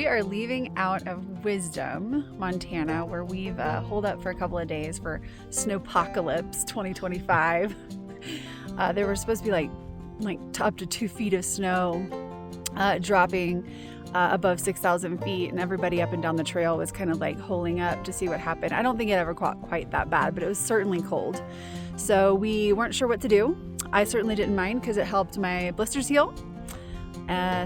are leaving out of Wisdom, Montana, where we've holed up for a couple of days for Snowpocalypse 2025. There were supposed to be like up to 2 feet of snow dropping above 6,000 feet, and everybody up and down the trail was kind of like holing up to see what happened. I don't think it ever got quite that bad, but it was certainly cold. So we weren't sure what to do. I certainly didn't mind because it helped my blisters heal.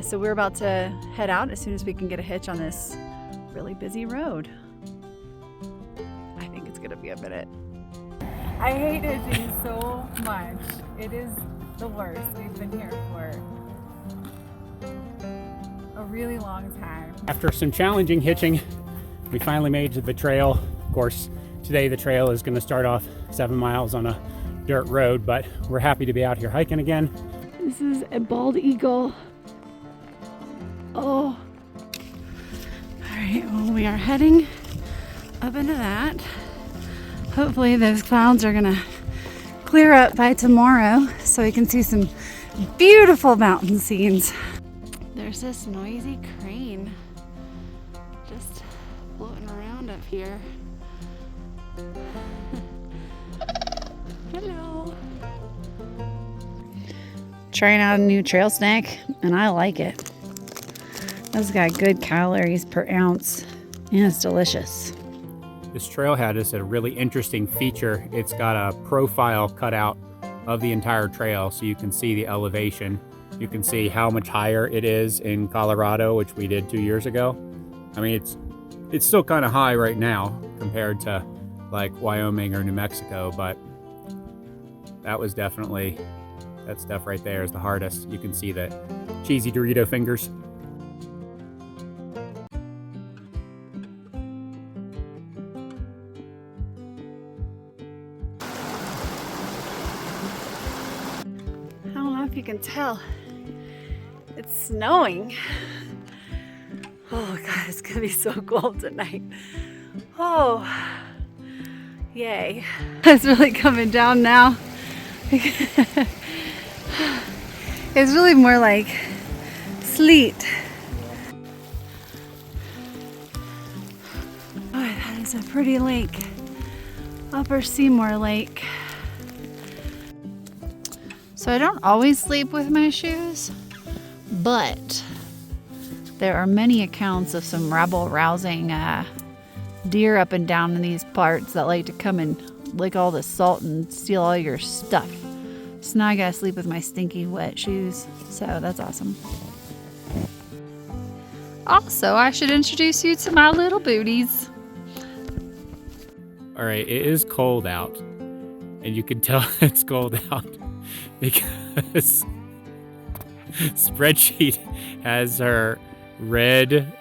So we're about to head out as soon as we can get a hitch on this really busy road. I think it's gonna be a minute. I hate hitching so much. It is the worst. We've been here for a really long time. After some challenging hitching, we finally made it to the trail. Of course, today the trail is going to start off 7 miles on a dirt road, but we're happy to be out here hiking again. This is a bald eagle. Oh. All right, well, we are heading up into that. Hopefully those clouds are gonna clear up by tomorrow so we can see some beautiful mountain scenes. There's this noisy crane just floating around up here. Hello. Trying out a new trail snack, and I like it. It's got good calories per ounce, and it's delicious. This trailhead is a really interesting feature. It's got a profile cut out of the entire trail so you can see the elevation. You can see how much higher it is in Colorado, which we did 2 years ago. I mean, it's still kind of high right now compared to like Wyoming or New Mexico, but that was definitely, that stuff right there is the hardest. You can see the cheesy Dorito fingers. I don't know if you can tell. It's snowing. Oh God, it's gonna be so cold tonight. Oh, yay. It's really coming down now. It's really more like sleet. Oh, that is a pretty lake. Upper Seymour Lake. So I don't always sleep with my shoes, but there are many accounts of some rabble-rousing deer up and down in these parts that like to come and lick all the salt and steal all your stuff. So now I gotta sleep with my stinky wet shoes. So that's awesome. Also, I should introduce you to my little booties. All right, it is cold out, and you can tell it's cold out because Spreadsheet has her red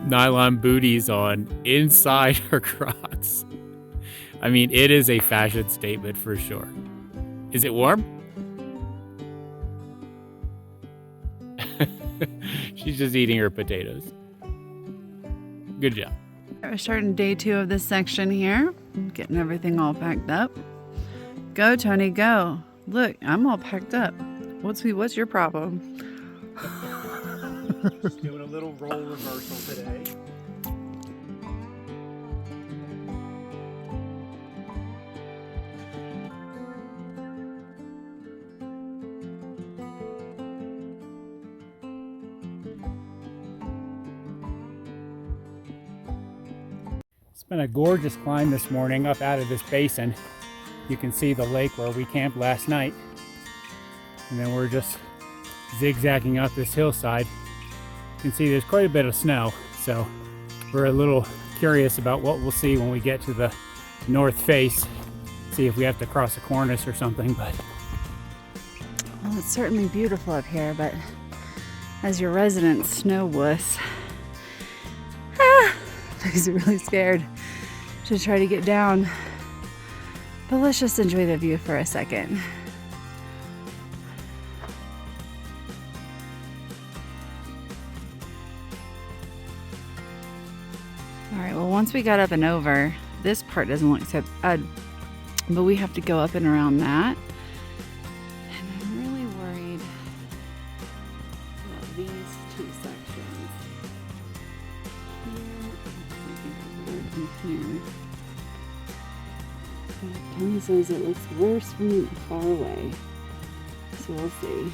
nylon booties on inside her Crocs. I mean, it is a fashion statement for sure. Is it warm? She's just eating her potatoes. Good job. We're starting day 2 of this section here. Getting everything all packed up. Go, Tony, go. Look, I'm all packed up. What's your problem? Just doing a little role reversal today. It's been a gorgeous climb this morning up out of this basin. You can see the lake where we camped last night. And then we're just zigzagging up this hillside. You can see there's quite a bit of snow, so we're a little curious about what we'll see when we get to the north face. See if we have to cross a cornice or something, but... Well, it's certainly beautiful up here, but as your resident snow wuss, makes me really scared to try to get down. But let's just enjoy the view for a second. All right, well, once we got up and over, this part doesn't look so bad, but we have to go up and around that. And I'm really worried about these 2 sections. Here. Tony says it looks worse from far away. So we'll see.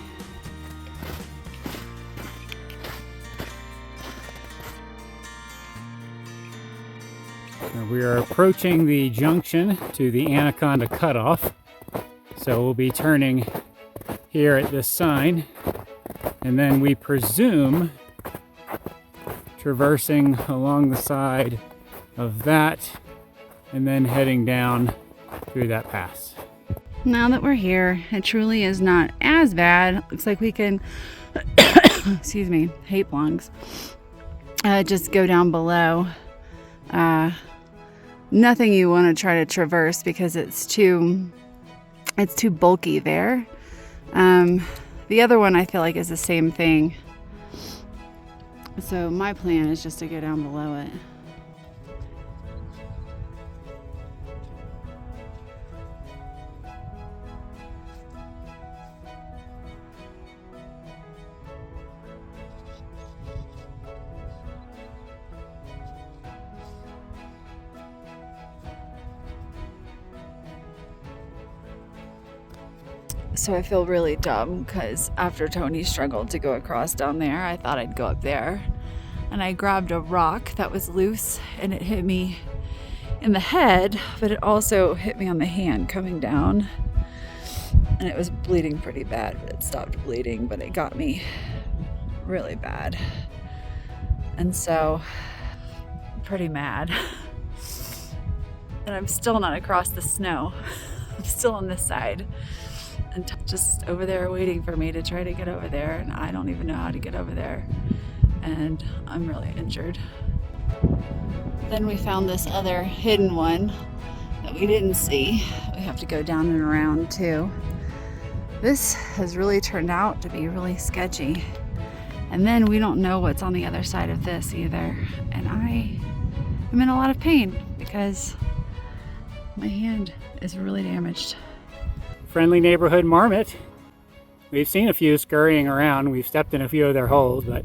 We are approaching the junction to the Anaconda Cutoff. So we'll be turning here at this sign, and then we presume traversing along the side of that and then heading down through that pass. Now that we're here, it truly is not as bad. Looks like we can, excuse me, hate lungs, just go down below. Nothing you want to try to traverse because it's too bulky there. The other one I feel like is the same thing. So my plan is just to go down below it. So I feel really dumb because after Tony struggled to go across down there, I thought I'd go up there. And I grabbed a rock that was loose and it hit me in the head, but it also hit me on the hand coming down. And it was bleeding pretty bad, but it stopped bleeding, but it got me really bad. And so, I'm pretty mad. And I'm still not across the snow. I'm still on this side. And just over there waiting for me to try to get over there, and I don't even know how to get over there, and I'm really injured. Then we found this other hidden one that we didn't see. We have to go down and around too. This has really turned out to be really sketchy, and then we don't know what's on the other side of this either, and I am in a lot of pain because my hand is really damaged. Friendly neighborhood marmot. We've seen a few scurrying around. We've stepped in a few of their holes, but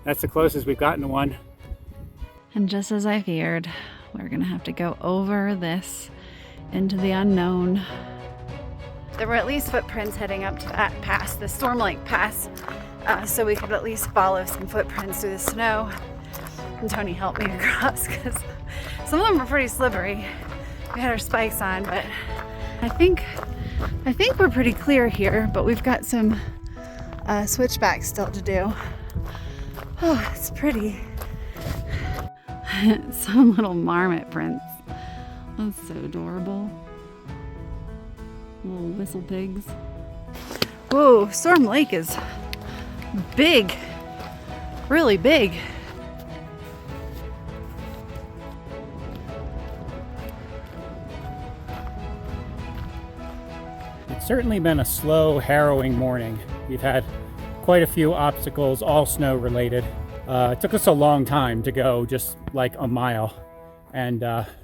that's the closest we've gotten to one. And just as I feared, we're gonna have to go over this into the unknown. There were at least footprints heading up to that pass, the Storm Lake Pass, so we could at least follow some footprints through the snow. And Tony helped me across because some of them were pretty slippery. We had our spikes on, but I think we're pretty clear here, but we've got some switchbacks still to do. Oh, it's pretty. Some little marmot prints. That's so adorable. Little whistle pigs. Whoa, Storm Lake is big. Really big. It's certainly been a slow, harrowing morning. We've had quite a few obstacles, all snow related. It took us a long time to go, just like a mile. And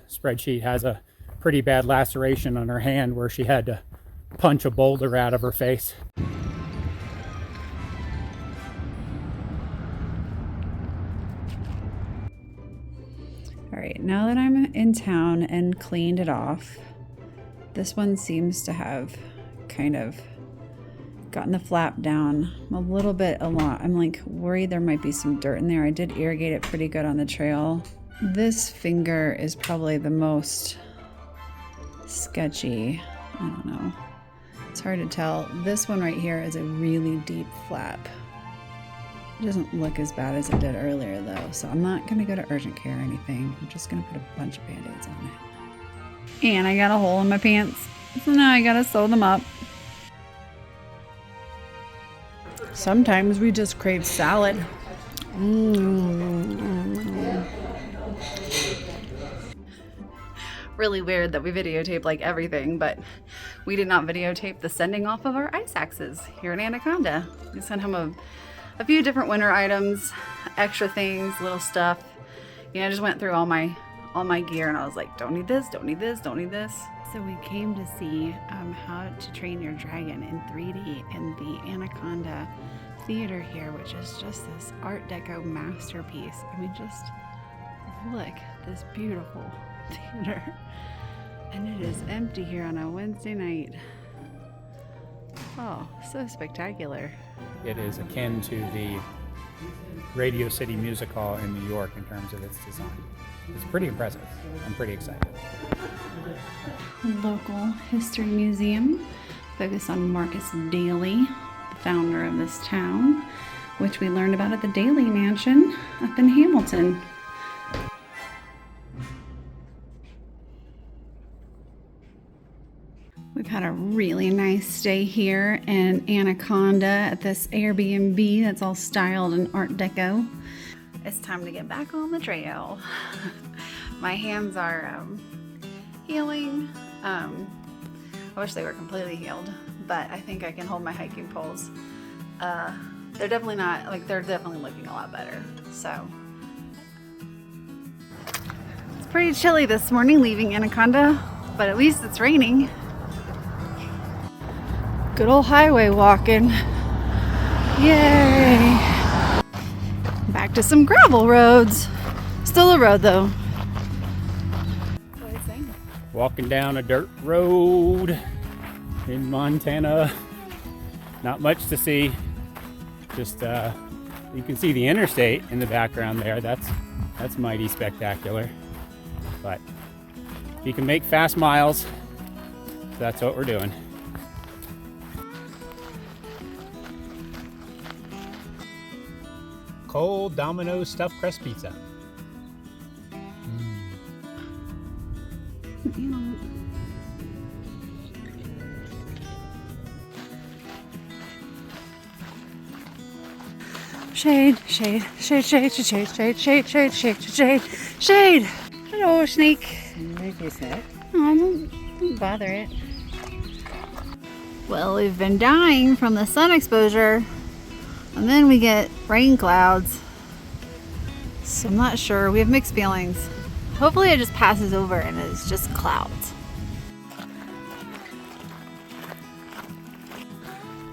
Spreadsheet has a pretty bad laceration on her hand where she had to punch a boulder out of her face. All right, now that I'm in town and cleaned it off, this one seems to have kind of gotten the flap down a little bit a lot. I'm like worried there might be some dirt in there. I did irrigate it pretty good on the trail. This finger is probably the most sketchy. I don't know. It's hard to tell. This one right here is a really deep flap. It doesn't look as bad as it did earlier though, so I'm not gonna go to urgent care or anything. I'm just gonna put a bunch of band-aids on it. And I got a hole in my pants, so now I gotta sew them up. Sometimes we just crave salad. Really weird that we videotape like everything, but we did not videotape the sending off of our ice axes here in Anaconda. We sent him a few different winter items, extra things, little stuff. You know, I just went through all my gear and I was like, don't need this, don't need this, don't need this. So we came to see how to train your dragon in 3D in the Anaconda Theater here, which is just this Art Deco masterpiece. I mean, just look, this beautiful theater. And it is empty here on a Wednesday night. Oh, so spectacular. It is akin to the Radio City Music Hall in New York in terms of its design. It's pretty impressive. I'm pretty excited. Local history museum focused on Marcus Daly, the founder of this town, which we learned about at the Daly Mansion up in Hamilton. We've had a really nice stay here in Anaconda at this Airbnb that's all styled in Art Deco. It's time to get back on the trail. My hands are healing. I wish they were completely healed, but I think I can hold my hiking poles. They're definitely not, like, they're definitely looking a lot better. So it's pretty chilly this morning leaving Anaconda, but at least it's raining. Good old highway walking. Yay! Back to some gravel roads. Still a road though. What is it? Walking down a dirt road in Montana. Not much to see. Just you can see the interstate in the background there. That's mighty spectacular. But you can make fast miles. So that's what we're doing. Cold Domino's stuffed crust pizza. Shade, shade, shade, shade, shade, shade, shade, shade, shade, shade, shade. Hello, snake. There's your snack. Oh, don't bother it. Well, we've been dying from the sun exposure, and then we get rain clouds. So I'm not sure. We have mixed feelings. Hopefully it just passes over and it's just clouds.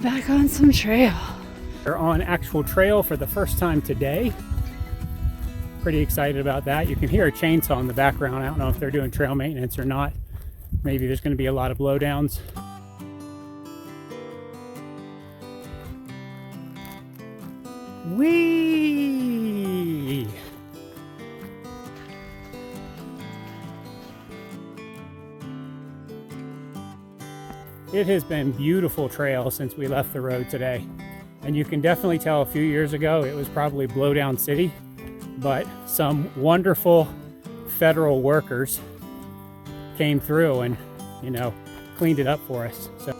Back on some trail. We're on actual trail for the first time today. Pretty excited about that. You can hear a chainsaw in the background. I don't know if they're doing trail maintenance or not. Maybe there's going to be a lot of blowdowns. Whee! It has been beautiful trail since we left the road today. And you can definitely tell a few years ago it was probably blowdown city, but some wonderful federal workers came through and, you know, cleaned it up for us. So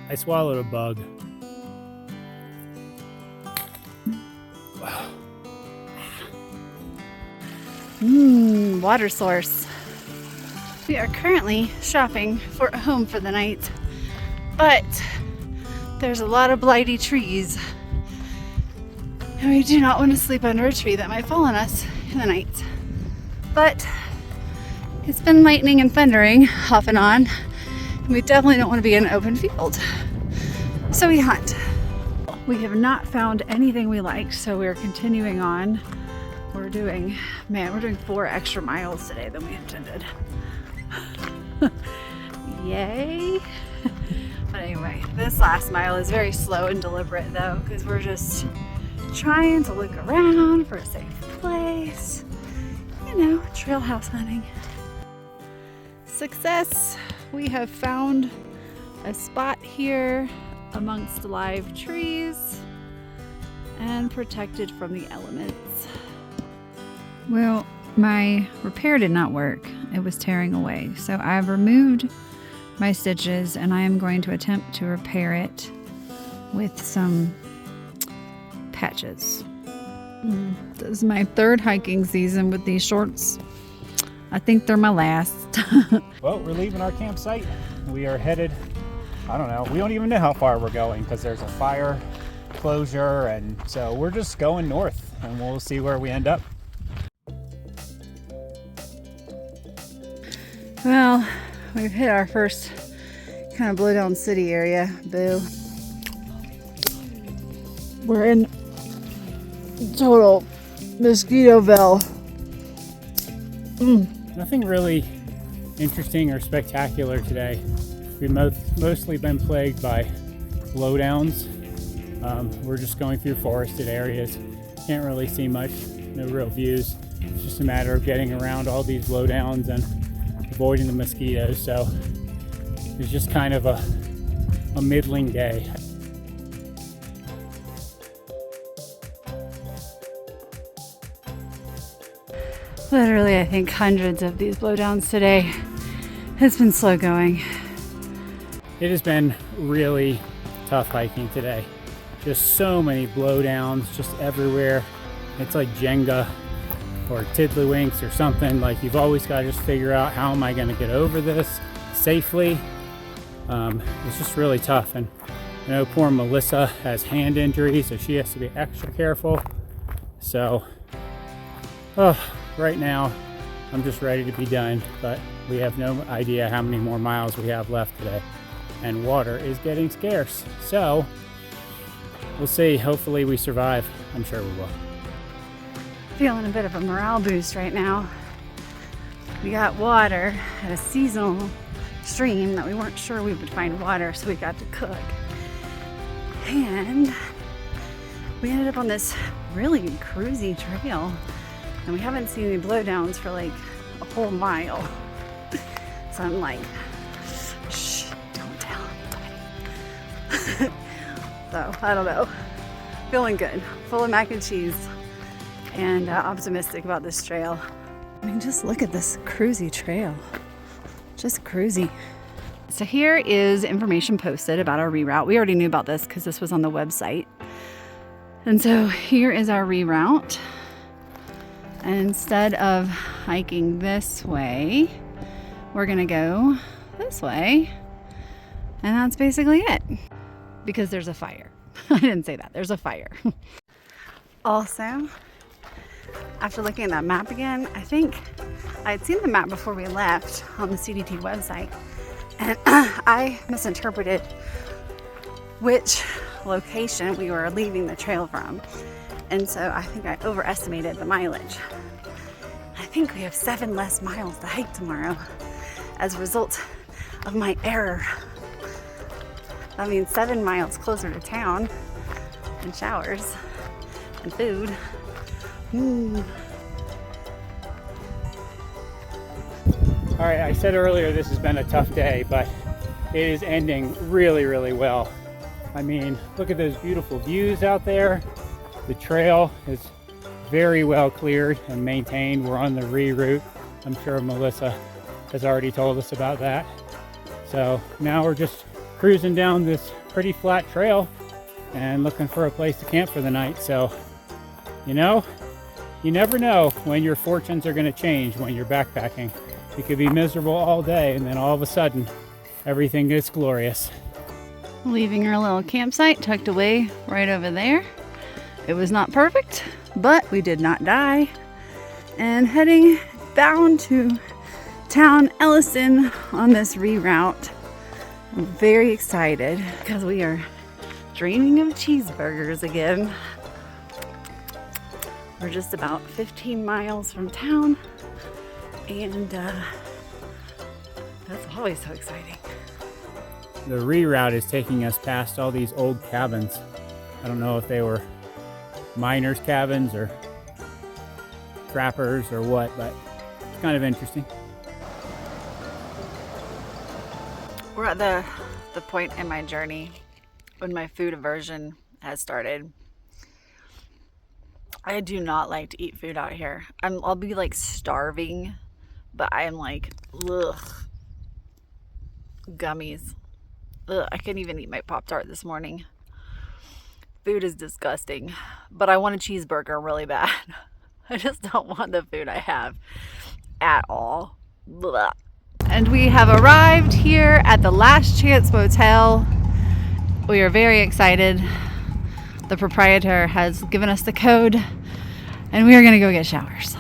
I swallowed a bug. Water source. We are currently shopping for a home for the night, but there's a lot of blighty trees, and we do not want to sleep under a tree that might fall on us in the night. But it's been lightning and thundering off and on, and we definitely don't want to be in an open field. So we hunt. We have not found anything we liked, so we're continuing on. We're doing 4 extra miles today than we intended. Yay! But anyway, this last mile is very slow and deliberate though, because we're just trying to look around for a safe place. You know, trail house hunting. Success! We have found a spot here amongst live trees and protected from the elements. Well, my repair did not work. It was tearing away. So I've removed my stitches and I am going to attempt to repair it with some patches. This is my 3rd hiking season with these shorts. I think they're my last. Well, we're leaving our campsite. We are headed, I don't know, we don't even know how far we're going because there's a fire closure, and so we're just going north and we'll see where we end up. Well, we've hit our first kind of blowdown city area. Boo. We're in total Mosquitoville. Nothing really interesting or spectacular today. We've mostly been plagued by blowdowns. We're just going through forested areas. Can't really see much, no real views. It's just a matter of getting around all these blowdowns and avoiding the mosquitoes. So it's just kind of a middling day. Literally, I think hundreds of these blowdowns today. It's been slow going. It has been really tough hiking today. Just so many blowdowns just everywhere. It's like Jenga or tiddlywinks or something. Like, you've always got to just figure out, how am I going to get over this safely? It's just really tough. And I know poor Melissa has hand injuries, so she has to be extra careful. So, right now I'm just ready to be done, but we have no idea how many more miles we have left today. And water is getting scarce. So we'll see. Hopefully we survive. I'm sure we will. Feeling a bit of a morale boost right now. We got water at a seasonal stream that we weren't sure we would find water, so we got to cook. And we ended up on this really cruisy trail, and we haven't seen any blowdowns for like a whole mile. So I'm like, shh, don't tell anybody. So I don't know. Feeling good, full of mac and cheese, and optimistic about this trail. I mean, just look at this cruisy trail. Just cruisy. So here is information posted about our reroute. We already knew about this because this was on the website. And so here is our reroute. And instead of hiking this way, we're gonna go this way. And that's basically it. Because there's a fire. I didn't say that, there's a fire. Also, after looking at that map again, I think I had seen the map before we left on the CDT website, and I misinterpreted which location we were leaving the trail from. And so I think I overestimated the mileage. I think we have 7 less miles to hike tomorrow as a result of my error. I mean, 7 miles closer to town, and showers, and food. All right, I said earlier this has been a tough day, but it is ending really, really well. I mean, look at those beautiful views out there. The trail is very well cleared and maintained. We're on the reroute. I'm sure Melissa has already told us about that. So now we're just cruising down this pretty flat trail and looking for a place to camp for the night. So, you know, you never know when your fortunes are going to change when you're backpacking. You could be miserable all day, and then all of a sudden everything gets glorious. Leaving our little campsite tucked away right over there. It was not perfect, but we did not die. And heading bound to town Elliston on this reroute. I'm very excited because we are dreaming of cheeseburgers again. We're just about 15 miles from town, and that's always so exciting. The reroute is taking us past all these old cabins. I don't know if they were miners' cabins or trappers or what, but it's kind of interesting. We're at the point in my journey when my food aversion has started. I do not like to eat food out here. I'll be like starving, but I am like, ugh, gummies. Ugh, I couldn't even eat my Pop-Tart this morning. Food is disgusting, but I want a cheeseburger really bad. I just don't want the food I have at all. Blah. And we have arrived here at the Last Chance Motel. We are very excited. The proprietor has given us the code, and we are gonna go get showers.